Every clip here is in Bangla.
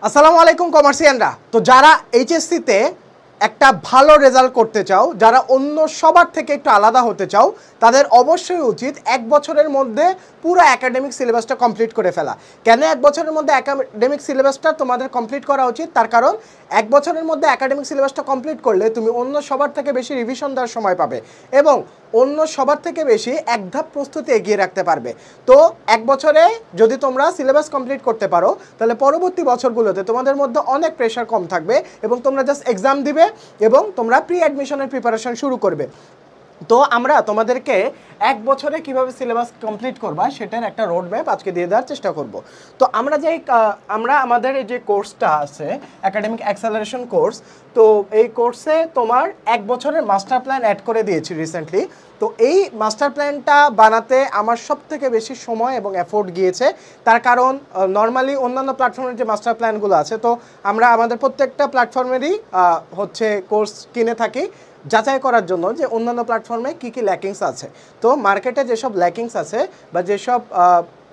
আসসালামু আলাইকুম কমার্সিয়ানরা। তো যারা এইচএসসিতে একটা ভালো রেজাল্ট করতে চাও, যারা অন্য সবার থেকে একটু আলাদা হতে চাও, তাদের অবশ্যই উচিত এক বছরের মধ্যে পুরো একাডেমিক সিলেবাসটা কমপ্লিট করে ফেলা। কেন এক বছরের মধ্যে একাডেমিক সিলেবাসটা তোমাদের কমপ্লিট করা উচিত? তার কারণ এক বছরের মধ্যে একাডেমিক সিলেবাসটা কমপ্লিট করলে তুমি অন্য সবার থেকে বেশি রিভিশন দেওয়ার সময় পাবে এবং অন্য সবার থেকে বেশি এক ধাপ প্রস্তুতি এগিয়ে রাখতে পারবে। তো এক বছরে যদি তোমরা সিলেবাস কমপ্লিট করতে পারো তাহলে পরবর্তী বছরগুলোতে তোমাদের মধ্যে অনেক প্রেশার কম থাকবে এবং তোমরা জাস্ট এক্সাম দিবে এবং তোমরা প্রি অ্যাডমিশনের প্রিপারেশন শুরু করবে। তো আমরা তোমাদেরকে এক বছরে কিভাবে সিলেবাস কমপ্লিট করবা সেটার একটা রোড ম্যাপ আজকে দিয়ে দেওয়ার চেষ্টা করব। তো আমরা আমাদের এই যে কোর্সটা আছে একাডেমিক অ্যাক্সেলারেশন কোর্স, তো এই কোর্সে তোমার এক বছরের মাস্টার প্ল্যান অ্যাড করে দিয়েছি রিসেন্টলি। তো এই মাস্টার প্ল্যানটা বানাতে আমার সবথেকে বেশি সময় এবং এফোর্ট গিয়েছে। তার কারণ নর্মালি অন্যান্য প্ল্যাটফর্মের যে মাস্টার প্ল্যানগুলো আছে, তো আমরা আমাদের প্রত্যেকটা প্ল্যাটফর্মেরই কোর্স কিনে থাকি যাচাই করার জন্য যে অন্যান্য প্ল্যাটফর্মে কী কী ল্যাকিংস আছে। তো মার্কেটে যেসব ল্যাকিংস আছে বা যেসব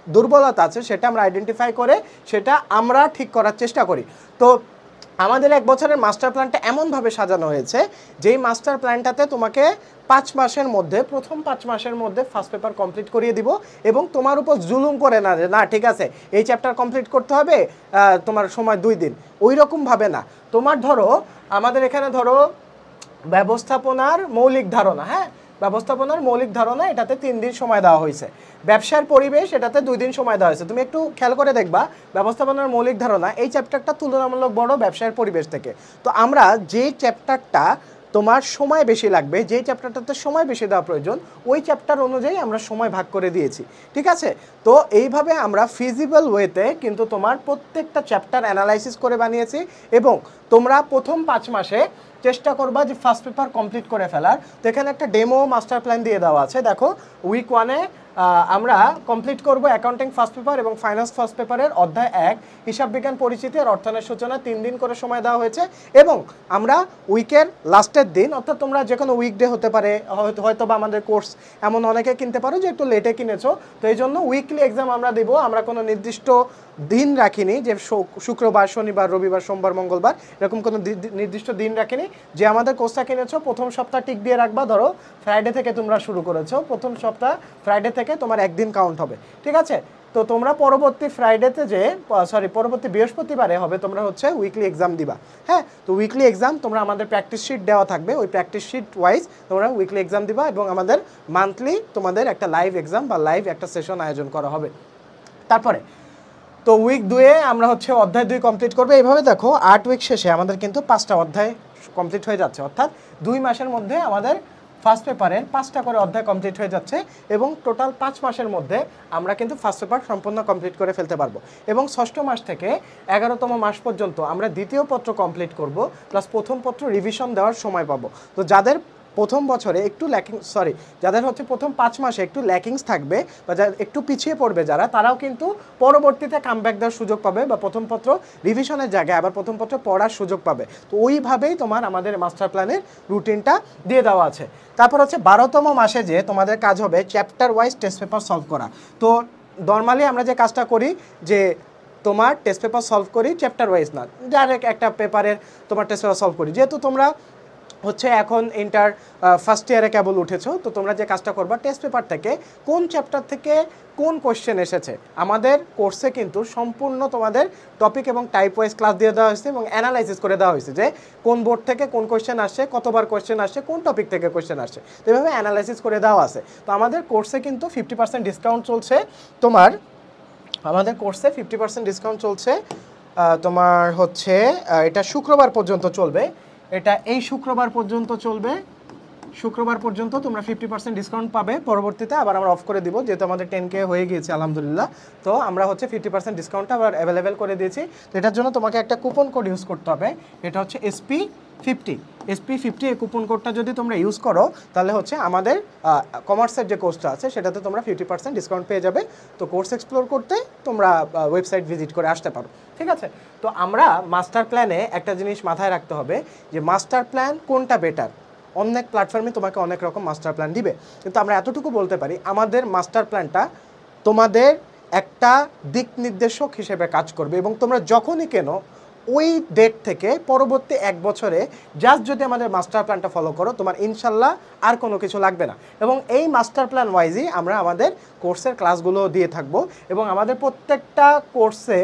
দুর্বলতা আছে সেটা আমরা আইডেন্টিফাই করে সেটা আমরা ঠিক করার চেষ্টা করি। তো আমাদের এক বছরের মাস্টার প্ল্যানটা এমনভাবে সাজানো হয়েছে যেই মাস্টার প্ল্যানটাতে তোমাকে 5 মাসের মধ্যে প্রথম 5 মাসের মধ্যে ফার্স্ট পেপার কমপ্লিট করিয়ে দিব এবং তোমার উপর জুলুম করে না যে না ঠিক আছে এই চ্যাপ্টার কমপ্লিট করতে হবে, তোমার সময় 2 দিন, ওই রকমভাবে না। তোমার ধরো আমাদের এখানে ধরো ব্যবস্থাপনার মৌলিক ধারণা, ব্যবস্থাপনার মৌলিক ধারণা এটাতে 3 দিন সময় দেওয়া হয়েছে। ব্যবসার পরিবেশ এটাতে 2 দিন সময় দেওয়া হয়েছে। তুমি একটু খেয়াল করে দেখবা ব্যবস্থাপনার মৌলিক ধারণা এই চ্যাপ্টারটা তুলনামূলক বড় ব্যবসার পরিবেশ থেকে। তো আমরা যে চ্যাপ্টারটা তোমার সময় বেশি লাগবে, যেই চ্যাপ্টারটাতে সময় বেশি দেওয়া প্রয়োজন, ওই চ্যাপ্টার অনুযায়ী আমরা সময় ভাগ করে দিয়েছি, ঠিক আছে? তো এইভাবে আমরা ফিজিবল ওয়েতে কিন্তু তোমার প্রত্যেকটা চ্যাপ্টার অ্যানালাইসিস করে বানিয়েছি এবং তোমরা প্রথম 5 মাসে চেষ্টা করবা যে ফার্স্ট পেপার কমপ্লিট করে ফেলার। তো এখানে একটা ডেমো মাস্টার প্ল্যান দিয়ে দেওয়া আছে। দেখো উইক 1-এ আমরা কমপ্লিট করব অ্যাকাউন্টিং ফার্স্ট পেপার এবং ফাইন্যান্স ফার্স্ট পেপারের অধ্যায় 1 হিসাব বিজ্ঞান পরিচিতি আর অর্থায়নের সূচনা 3 দিন করে সময় দেওয়া হয়েছে এবং আমরা উইকের লাস্টের দিন, অর্থাৎ তোমরা যে কোনো উইকডে হতে পারে, হয়তো বা আমাদের কোর্স এমন অনেকে কিনতে পারো যে একটু লেটে কিনেছো, তো এই জন্য উইকলি এক্সাম আমরা দেবো। আমরা কোনো নির্দিষ্ট দিন রাখিনি যে শুক্রবার, শনিবার, রবিবার, সোমবার, মঙ্গলবার, এরকম কোনো নির্দিষ্ট দিন রাখিনি। যে আমাদের কোর্সটা কিনেছো প্রথম সপ্তাহ টিক দিয়ে রাখবা, ধরো ফ্রাইডে থেকে তোমরা শুরু করেছো, প্রথম সপ্তাহ ফ্রাইডে থেকে তোমার একদিন কাউন্ট হবে, ঠিক আছে? তো তোমরা পরবর্তী পরবর্তী বৃহস্পতিবারে হবে তোমরা উইকলি এক্সাম দিবা। তো উইকলি এক্সাম তোমরা আমাদের প্র্যাকটিস শিট দেওয়া থাকবে, ওই প্র্যাকটিস শিট ওয়াইজ তোমরা উইকলি এক্সাম দিবা এবং আমাদের মান্থলি তোমাদের একটা লাইভ এক্সাম বা লাইভ একটা সেশন আয়োজন করা হবে। তারপরে তো উইক 2-এ আমরা অধ্যায় 2 কমপ্লিট করবে। এইভাবে দেখো 8 উইক শেষে আমাদের কিন্তু 5টা অধ্যায় কমপ্লিট হয়ে যাচ্ছে, অর্থাৎ 2 মাসের মধ্যে আমাদের ফার্স্ট পেপারের 5টা করে অধ্যায় কমপ্লিট হয়ে যাচ্ছে এবং টোটাল 5 মাসের মধ্যে আমরা কিন্তু ফার্স্ট পেপার সম্পূর্ণ কমপ্লিট করে ফেলতে পারবো এবং 6ষ্ঠ মাস থেকে 11তম মাস পর্যন্ত আমরা দ্বিতীয় পত্র কমপ্লিট করব, প্লাস প্রথম পত্র রিভিশন দেওয়ার সময় পাবো। তো যাদের প্রথম বছরে একটু যাদের প্রথম 5 মাসে একটু ল্যাকিংস থাকবে বা একটু পিছিয়ে পড়বে যারা, তারাও কিন্তু পরবর্তীতে কামব্যাক দেওয়ার সুযোগ পাবে বা প্রথম পত্র রিভিশনের জায়গায় আবার প্রথম পত্র পড়ার সুযোগ পাবে। তো ওইভাবেই তোমার আমাদের মাস্টার প্ল্যানের রুটিনটা দিয়ে দেওয়া আছে। তারপর 12তম মাসে যে তোমাদের কাজ হবে chapter wise test paper solve করা। তো নর্মালি আমরা যে কাজটা করি যে তোমার টেস্ট পেপার সলভ করি চ্যাপ্টার ওয়াইজ না, ডাইরেক্ট একটা পেপারের তোমার টেস্ট পেপার সলভ করি। যেহেতু তোমরা এখন ইন্টার ফার্স্ট ইয়ারে কেবল উঠেছো, তো তোমরা যে কাজটা করবা টেস্ট পেপার থেকে কোন চ্যাপ্টার থেকে কোন কোয়েশ্চেন এসেছে, আমাদের কোর্সে কিন্তু সম্পূর্ণ তোমাদের টপিক এবং টাইপ ওয়াইজ ক্লাস দিয়ে দেওয়া হয়েছে এবং অ্যানালাইসিস করে দেওয়া হয়েছে যে কোন বোর্ড থেকে কোন কোয়েশ্চেন আসছে, কতবার কোয়েশ্চেন আসছে, কোন টপিক থেকে কোয়েশ্চেন আসছে, তো এভাবে অ্যানালাইসিস করে দেওয়া আছে। তো আমাদের কোর্সে কিন্তু 50% ডিসকাউন্ট চলছে। আমাদের কোর্সে 50% ডিসকাউন্ট চলছে তোমার এটা শুক্রবার পর্যন্ত চলবে। এটা এই শুক্রবার পর্যন্ত চলবে, শুক্রবার পর্যন্ত তোমরা 50% ডিসকাউন্ট পাবে। পরবর্তীতে আবার আমরা অফ করে দিব, যেহেতু আমাদের 10K হয়ে গিয়েছে আলহামদুলিল্লাহ। তো আমরা 50% ডিসকাউন্টটা আবার অ্যাভেলেবেল করে দিয়েছি। তো এটার জন্য তোমাকে একটা কুপন কোড ইউজ করতে হবে, এটা SP50 এই কুপন কোডটা যদি তোমরা ইউজ করো তাহলে আমাদের কমার্সের যে কোর্সটা আছে সেটাতে তোমরা 50% ডিসকাউন্ট পেয়ে যাবে। তো কোর্স এক্সপ্লোর করতে তোমরা ওয়েবসাইট ভিজিট করে আসতে পারো, ঠিক আছে? তো আমরা মাস্টার প্ল্যানে একটা জিনিস মাথায় রাখতে হবে যে মাস্টার প্ল্যান কোনটা বেটার। অনেক প্ল্যাটফর্মে তোমাকে অনেক রকম মাস্টার প্ল্যান দিবে, কিন্তু আমরা এতটুকু বলতে পারি আমাদের মাস্টার প্ল্যানটা তোমাদের একটা দিক নির্দেশক হিসেবে কাজ করবে এবং তোমরা যখনই কেনো ওই ডেট থেকে পরবর্তী 1 বছরে জাস্ট যদি আমাদের মাস্টার প্ল্যানটা ফলো করো, তোমার ইনশাল্লাহ আর কোনো কিছু লাগবে না। এবং এই মাস্টার প্ল্যান ওয়াইজই আমরা আমাদের কোর্সের ক্লাসগুলো দিয়ে থাকবো, এবং আমাদের প্রত্যেকটা কোর্সে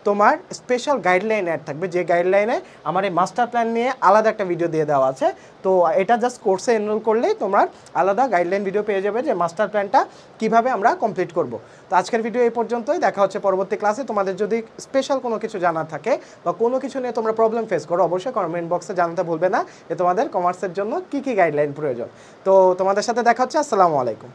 তোমার স্পেশাল গাইডলাইন অ্যাড থাকবে, যে গাইডলাইনে আমার এই মাস্টার প্ল্যান নিয়ে আলাদা একটা ভিডিও দিয়ে দেওয়া আছে। তো এটা জাস্ট কোর্সে এনরোল করলেই তোমার আলাদা গাইডলাইন ভিডিও পেয়ে যাবে যে মাস্টার প্ল্যানটা কীভাবে আমরা কমপ্লিট করব। তো আজকের ভিডিও এই পর্যন্তই, দেখা হচ্ছে পরবর্তী ক্লাসে। তোমাদের যদি স্পেশাল কোনো কিছু জানার থাকে বা কোনো কিছু নিয়ে তোমরা প্রবলেম ফেস করো, অবশ্যই কমেন্ট বক্সে জানাতে ভুলবে না যে তোমাদের কমার্সের জন্য কী কী গাইডলাইন প্রয়োজন। তো তোমাদের সাথে দেখা হচ্ছে। আসসালামু আলাইকুম।